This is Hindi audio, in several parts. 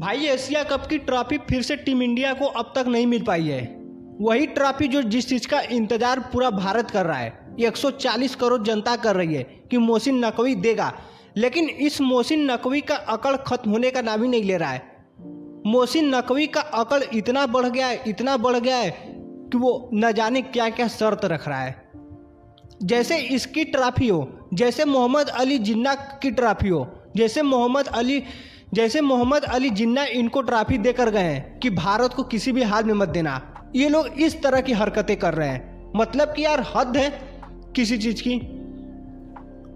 भाई एशिया कप की ट्रॉफी फिर से टीम इंडिया को अब तक नहीं मिल पाई है। वही ट्रॉफी जो जिस चीज़ का इंतजार पूरा भारत कर रहा है, 140 करोड़ जनता कर रही है कि मोहसिन नकवी देगा, लेकिन इस मोहसिन नकवी का अकड़ खत्म होने का नाम ही नहीं ले रहा है। मोहसिन नकवी का अकड़ इतना बढ़ गया है, इतना बढ़ गया है कि वो न जाने क्या क्या शर्त रख रहा है। जैसे इसकी ट्रॉफी हो, जैसे मोहम्मद अली जिन्ना की ट्रॉफी हो, जैसे मोहम्मद अली जिन्ना इनको ट्रॉफी देकर गए हैं कि भारत को किसी भी हाल में मत देना। ये लोग इस तरह की हरकतें कर रहे हैं। मतलब कि यार हद है किसी चीज़ की।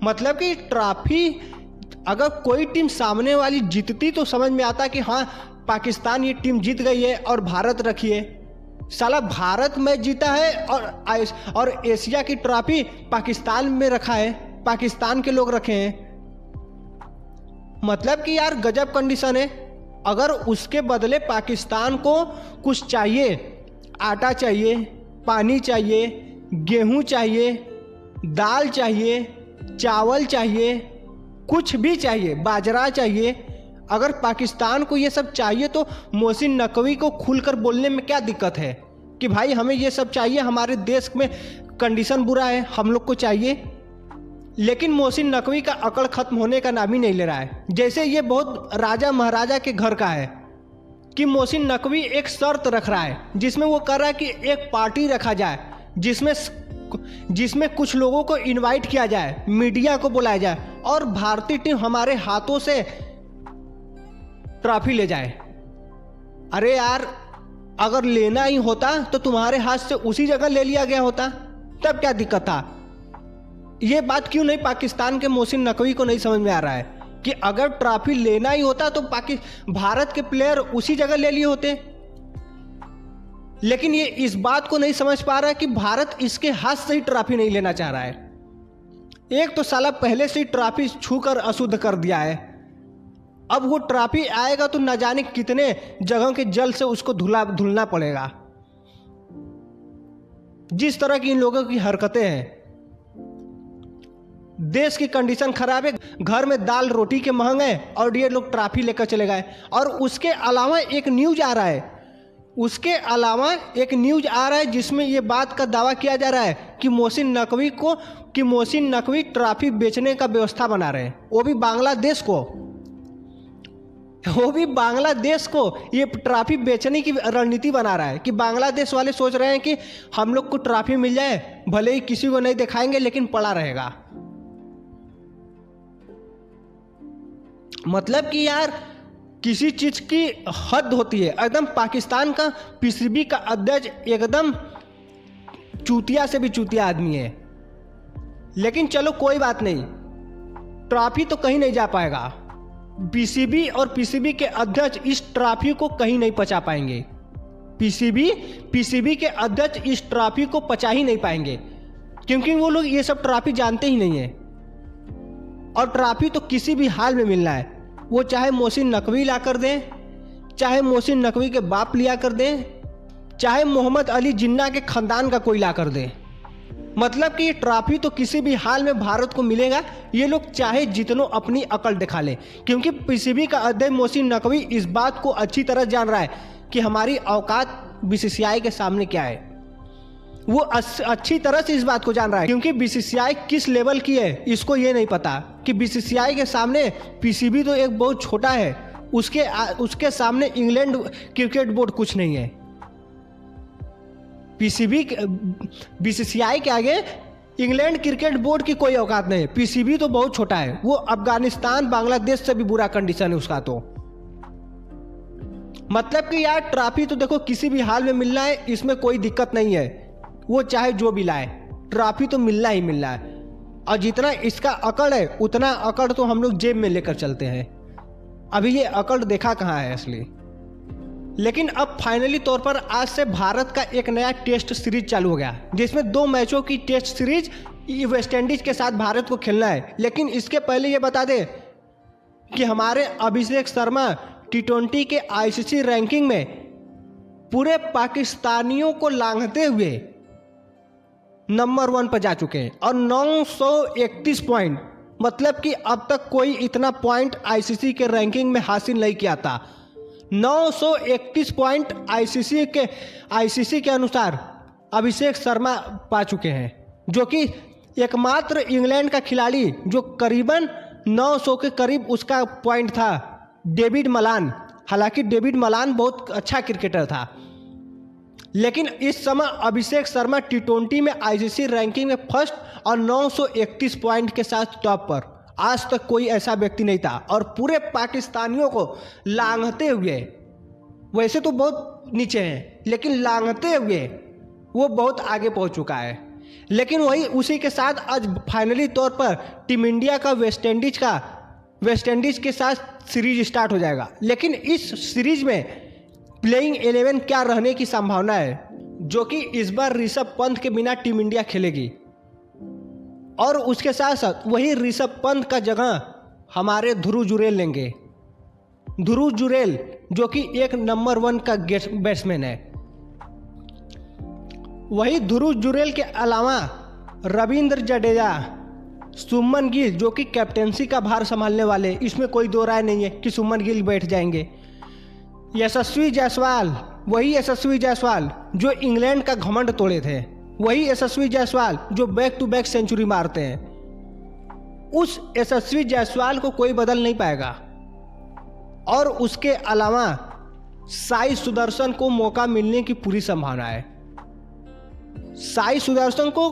मतलब कि ट्रॉफी अगर कोई टीम सामने वाली जीतती तो समझ में आता कि हाँ पाकिस्तान ये टीम जीत गई है और भारत रखी है। साला भारत में जीता है और एशिया की ट्रॉफी पाकिस्तान में रखा है, पाकिस्तान के लोग रखे हैं। मतलब कि यार गजब कंडीशन है। अगर उसके बदले पाकिस्तान को कुछ चाहिए, आटा चाहिए, पानी चाहिए, गेहूं चाहिए, दाल चाहिए, चावल चाहिए, कुछ भी चाहिए, बाजरा चाहिए, अगर पाकिस्तान को ये सब चाहिए तो मोहसिन नकवी को खुलकर बोलने में क्या दिक्कत है कि भाई हमें ये सब चाहिए, हमारे देश में कंडीशन बुरा है, हम लोग को चाहिए। लेकिन मोहसिन नकवी का अकड़ खत्म होने का नाम ही नहीं ले रहा है। जैसे ये बहुत राजा महाराजा के घर का है कि मोहसिन नकवी एक शर्त रख रहा है जिसमें वो कर रहा है कि एक पार्टी रखा जाए जिसमें कुछ लोगों को इनवाइट किया जाए, मीडिया को बुलाया जाए और भारतीय टीम हमारे हाथों से ट्रॉफी ले जाए। अरे यार अगर लेना ही होता तो तुम्हारे हाथ से उसी जगह ले लिया गया होता, तब क्या दिक्कत था। ये बात क्यों नहीं पाकिस्तान के मोहसिन नकवी को नहीं समझ में आ रहा है कि अगर ट्रॉफी लेना ही होता तो भारत के प्लेयर उसी जगह ले लिए होते। लेकिन ये इस बात को नहीं समझ पा रहा है कि भारत इसके हाथ से ही ट्रॉफी नहीं लेना चाह रहा है। एक तो साला पहले से ही ट्रॉफी छूकर अशुद्ध कर दिया है, अब वो ट्रॉफी आएगा तो न जाने कितने जगह के जल से उसको धुलना पड़ेगा। जिस तरह की इन लोगों की हरकतें हैं, देश की कंडीशन खराब है, घर में दाल रोटी के महंगे हैं और ये लोग ट्रॉफी लेकर चले गए। और उसके अलावा एक न्यूज आ रहा है जिसमें ये बात का दावा किया जा रहा है कि मोहसिन नकवी ट्रॉफी बेचने का व्यवस्था बना रहे हैं, वो भी बांग्लादेश को ये ट्रॉफी बेचने की रणनीति बना रहा है कि बांग्लादेश वाले सोच रहे हैं कि हम लोग को ट्रॉफी मिल जाए, भले ही किसी को नहीं दिखाएंगे लेकिन पड़ा रहेगा। मतलब कि यार किसी चीज की हद होती है। एकदम पाकिस्तान का पीसीबी का अध्यक्ष एकदम चूतिया से भी चूतिया आदमी है। लेकिन चलो कोई बात नहीं, ट्रॉफी तो कहीं नहीं जा पाएगा। पीसीबी और पीसीबी के अध्यक्ष इस ट्रॉफी को कहीं नहीं पचा पाएंगे। पीसीबी के अध्यक्ष इस ट्रॉफी को पचा ही नहीं पाएंगे क्योंकि वो लोग ये सब ट्रॉफी जानते ही नहीं है। और ट्रॉफी तो किसी भी हाल में मिलना है, वो चाहे मोहसिन नकवी ला कर दें, चाहे मोहसिन नकवी के बाप लिया कर दें, चाहे मोहम्मद अली जिन्ना के खानदान का कोई ला कर दे। मतलब कि ये ट्रॉफी तो किसी भी हाल में भारत को मिलेगा, ये लोग चाहे जितनों अपनी अकल दिखा लें। क्योंकि पीसीबी का अध्यक्ष मोहसिन नकवी इस बात को अच्छी तरह जान रहा है कि हमारी औकात बीसीसीआई के सामने क्या है। वो अच्छी तरह से इस बात को जान रहा है क्योंकि बीसीसीआई किस लेवल की है इसको ये नहीं पता कि बीसीसीआई के सामने पीसीबी तो एक बहुत छोटा है, उसके सामने इंग्लैंड क्रिकेट बोर्ड कुछ नहीं है। बीसीसीआई के आगे इंग्लैंड क्रिकेट बोर्ड की कोई औकात नहीं है। पीसीबी तो बहुत छोटा है, वो अफगानिस्तान बांग्लादेश से भी बुरा कंडीशन है उसका। तो मतलब कि यार ट्रॉफी तो देखो किसी भी हाल में मिलना है, इसमें कोई दिक्कत नहीं है। वो चाहे जो भी लाए, ट्रॉफी तो मिलना ही मिलना है। और जितना इसका अकड़ है उतना अकड़ तो हम लोग जेब में लेकर चलते हैं। अभी ये अकड़ देखा कहाँ है असली। लेकिन अब फाइनली तौर पर आज से भारत का एक नया टेस्ट सीरीज चालू हो गया जिसमें 2 मैचों की टेस्ट सीरीज वेस्ट इंडीज के साथ भारत को खेलना है। लेकिन इसके पहले ये बता दें कि हमारे अभिषेक शर्मा T20 के आईसीसी रैंकिंग में पूरे पाकिस्तानियों को लांघते हुए नंबर 1 पर जा चुके हैं और 931 पॉइंट, मतलब कि अब तक कोई इतना पॉइंट आईसीसी के रैंकिंग में हासिल नहीं किया था। 931 पॉइंट आईसीसी के अनुसार अभिषेक शर्मा पा चुके हैं, जो कि एकमात्र इंग्लैंड का खिलाड़ी जो करीबन 900 के करीब उसका पॉइंट था, डेविड मलान। हालांकि डेविड मलान बहुत अच्छा क्रिकेटर था, लेकिन इस समय अभिषेक शर्मा टी20 में आईसीसी रैंकिंग में फर्स्ट और 931 पॉइंट के साथ टॉप पर। आज तक कोई ऐसा व्यक्ति नहीं था और पूरे पाकिस्तानियों को लांघते हुए, वैसे तो बहुत नीचे हैं लेकिन लांघते हुए वो बहुत आगे पहुंच चुका है। लेकिन वही उसी के साथ आज फाइनली तौर पर टीम इंडिया का वेस्ट इंडीज के साथ सीरीज स्टार्ट हो जाएगा। लेकिन इस सीरीज में प्लेइंग 11 क्या रहने की संभावना है, जो कि इस बार ऋषभ पंत के बिना टीम इंडिया खेलेगी। और उसके साथ साथ वही ऋषभ पंत का जगह हमारे ध्रुव जुरेल लेंगे। ध्रुव जुरेल जो कि एक नंबर 1 का बैट्समैन है। वही ध्रुव जुरेल के अलावा रविंद्र जडेजा, सुमन गिल जो कि कैप्टेंसी का भार संभालने वाले, इसमें कोई दो राय नहीं है कि सुमन गिल बैठ जाएंगे। यशस्वी जायसवाल, वही यशस्वी जायसवाल जो इंग्लैंड का घमंड तोड़े थे, वही यशस्वी जायसवाल जो बैक टू बैक सेंचुरी मारते हैं। उस यशस्वी जायसवाल को कोई बदल नहीं पाएगा। और उसके अलावा साई सुदर्शन को मौका मिलने की पूरी संभावना है। साई सुदर्शन को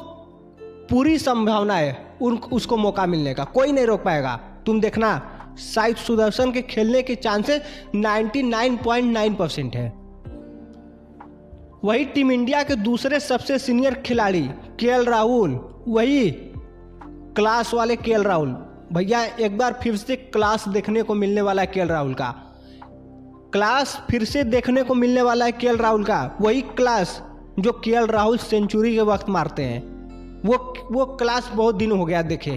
पूरी संभावना है उसको मौका मिलने का, कोई नहीं रोक पाएगा। तुम देखना, साई सुदर्शन के खेलने के चांसेस 99.9% है। वही टीम इंडिया के दूसरे सबसे सीनियर खिलाड़ी केएल राहुल, वही क्लास वाले केएल राहुल, भैया एक बार फिर से क्लास देखने को मिलने वाला है केएल राहुल का। क्लास फिर से देखने को मिलने वाला है केएल राहुल का, वही क्लास जो केएल राहुल सेंचुरी के वक्त मारते हैं। वो क्लास बहुत दिन हो गया देखे,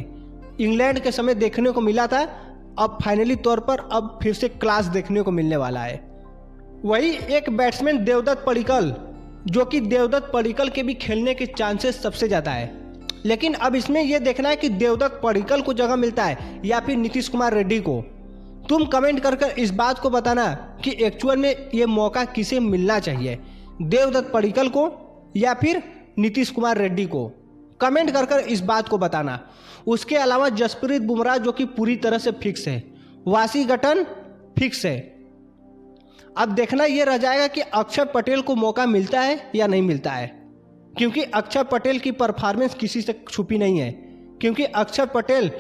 इंग्लैंड के समय देखने को मिला था, अब फाइनली तौर पर अब फिर से क्लास देखने को मिलने वाला है। वही एक बैट्समैन देवदत्त पडिक्कल, जो कि देवदत्त पडिक्कल के भी खेलने के चांसेस सबसे ज़्यादा है। लेकिन अब इसमें यह देखना है कि देवदत्त पडिक्कल को जगह मिलता है या फिर नीतीश कुमार रेड्डी को। तुम कमेंट कर इस बात को बताना कि एक्चुअल में ये मौका किसे मिलना चाहिए, देवदत्त पडिक्कल को या फिर नीतीश कुमार रेड्डी को। कमेंट कर इस बात को बताना। उसके अलावा जसप्रीत बुमराह जो कि पूरी तरह से फिक्स है, वाशिंगटन फिक्स है। अब देखना यह रह जाएगा कि अक्षर पटेल को मौका मिलता है या नहीं मिलता है, क्योंकि अक्षर पटेल की परफॉर्मेंस किसी से छुपी नहीं है। क्योंकि अक्षर पटेल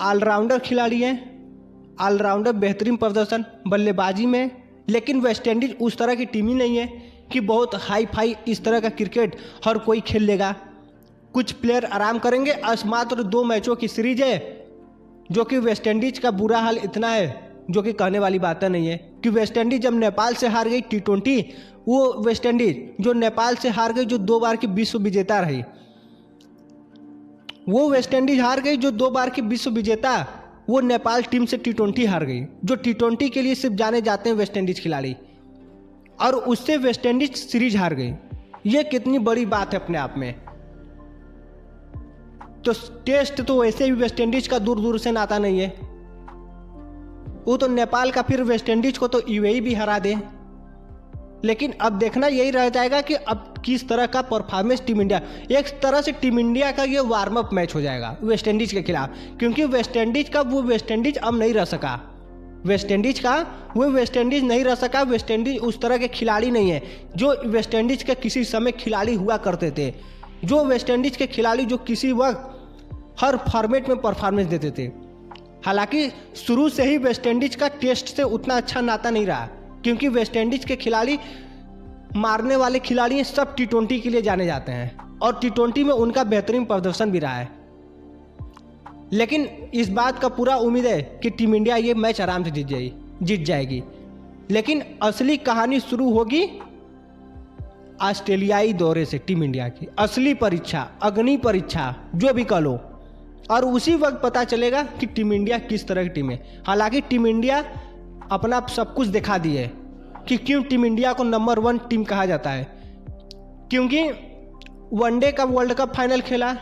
ऑलराउंडर खिलाड़ी हैं, ऑलराउंडर बेहतरीन प्रदर्शन बल्लेबाजी में। लेकिन वेस्टइंडीज उस तरह की टीम ही नहीं है कि बहुत हाई फाई इस तरह का क्रिकेट हर कोई खेल लेगा। कुछ प्लेयर आराम करेंगे। मात्र 2 मैचों की सीरीज है, जो कि वेस्टइंडीज का बुरा हाल इतना है जो कि कहने वाली बात नहीं है कि वेस्टइंडीज जब नेपाल से हार गई टी20, वो वेस्टइंडीज जो नेपाल से हार गई, जो 2 बार की विश्व विजेता रही, वो वेस्टइंडीज हार गई जो 2 बार की विश्व विजेता, वो नेपाल टीम से टी20 हार गई, जो टी20 के लिए सिर्फ जाने जाते हैं वेस्टइंडीज खिलाड़ी, और उससे वेस्टइंडीज सीरीज हार गई। ये कितनी बड़ी बात है अपने आप में। तो टेस्ट तो वैसे भी वेस्टइंडीज का दूर दूर से नाता नहीं है, वो तो नेपाल का, फिर वेस्टइंडीज को तो यूएई भी हरा दे। लेकिन अब देखना यही रह जाएगा कि अब किस तरह का परफॉर्मेंस टीम इंडिया, एक तरह से टीम इंडिया का ये वार्म अप मैच हो जाएगा वेस्टइंडीज के खिलाफ। क्योंकि वेस्टइंडीज का वो वेस्टइंडीज अब नहीं रह सका, वेस्टइंडीज का वो वेस्टइंडीज नहीं रह सका। वेस्टइंडीज उस तरह के खिलाड़ी नहीं है जो वेस्टइंडीज के किसी समय खिलाड़ी हुआ करते थे, जो वेस्टइंडीज के खिलाड़ी जो किसी वक्त हर फॉर्मेट में परफॉर्मेंस देते थे। हालांकि शुरू से ही वेस्टइंडीज का टेस्ट से उतना अच्छा नाता नहीं रहा, क्योंकि वेस्टइंडीज के खिलाड़ी मारने वाले खिलाड़ी सब टी20 के लिए जाने जाते हैं, और टी20 में उनका बेहतरीन प्रदर्शन भी रहा है। लेकिन इस बात का पूरा उम्मीद है कि टीम इंडिया ये मैच आराम से जीत जाएगी। लेकिन असली कहानी शुरू होगी ऑस्ट्रेलियाई दौरे से। टीम इंडिया की असली परीक्षा, अग्नि परीक्षा जो भी कह लो, और उसी वक्त पता चलेगा कि टीम इंडिया किस तरह की टीम है। हालांकि टीम इंडिया अपना सब कुछ दिखा दी है कि क्यों टीम इंडिया को नंबर 1 टीम कहा जाता है। क्योंकि वनडे का वर्ल्ड कप फाइनल खेला,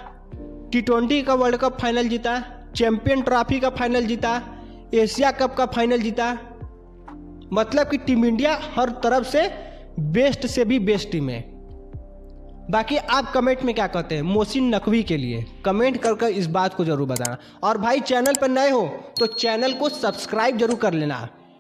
टी20 का वर्ल्ड कप फाइनल जीता, चैंपियन ट्रॉफी का फाइनल जीता, एशिया कप का फाइनल जीता, मतलब कि टीम इंडिया हर तरफ से भी बेस्ट टीम है। बाकी आप कमेंट में क्या कहते हैं मोहसिन नकवी के लिए, कमेंट कर इस बात को जरूर बताना। और भाई चैनल पर नए हो तो चैनल को सब्सक्राइब जरूर कर लेना।